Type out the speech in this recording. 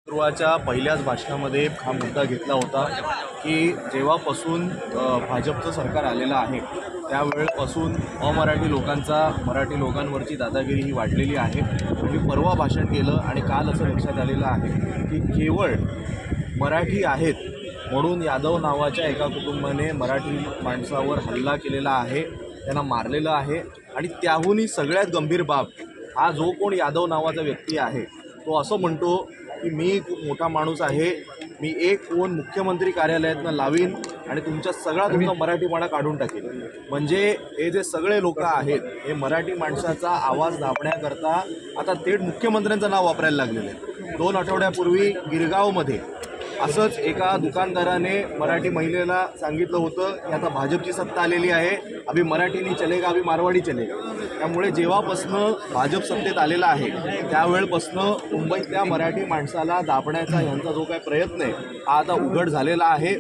सुरुवातीच्या पहिल्याच भाषणामध्ये हा मुद्दा घेतला होता की जेव्हापासून भाजपचं सरकार आलेलं आहे त्यावेळेपासून अमराठी लोकांचा मराठी लोकांवरची दादागिरी ही वाढलेली आहे. मी परवा भाषण केलं आणि काल असं लक्षात आलेलं आहे की केवळ मराठी आहेत म्हणून यादव नावाच्या एका कुटुंबाने मराठी माणसावर हल्ला केलेला आहे, त्यांना मारलेलं आहे. आणि त्याहूनही सगळ्यात गंभीर बाब, हा जो कोण यादव नावाचा व्यक्ती आहे तो असं म्हणतो की मी खूप मोठा माणूस आहे, मी एक फोन मुख्यमंत्री कार्यालयातनं लावीन आणि तुमचा मराठीपणा काढून टाकेल. म्हणजे हे जे सगळे लोक आहेत हे मराठी माणसाचा आवाज दाबण्याकरता आता थेट मुख्यमंत्र्यांचं नाव वापरायला लागलेलं आहे. 2 आठवड्यापूर्वी गिरगावमध्ये असंच एका दुकानदाराने मराठी महिलेला सांगितलं होतं की आता भाजपची सत्ता आलेली आहे, अभि मराठी नाही चलेगा, अभि मारवाडी चलेगा. त्यामुळे जेव्हापासनं भाजप सत्तेत आलेला आहे त्यावेळेपासनं मुंबईतल्या मराठी माणसाला दाबण्याचा यांचा जो काही प्रयत्न आहे हा आता उघड झालेला आहे.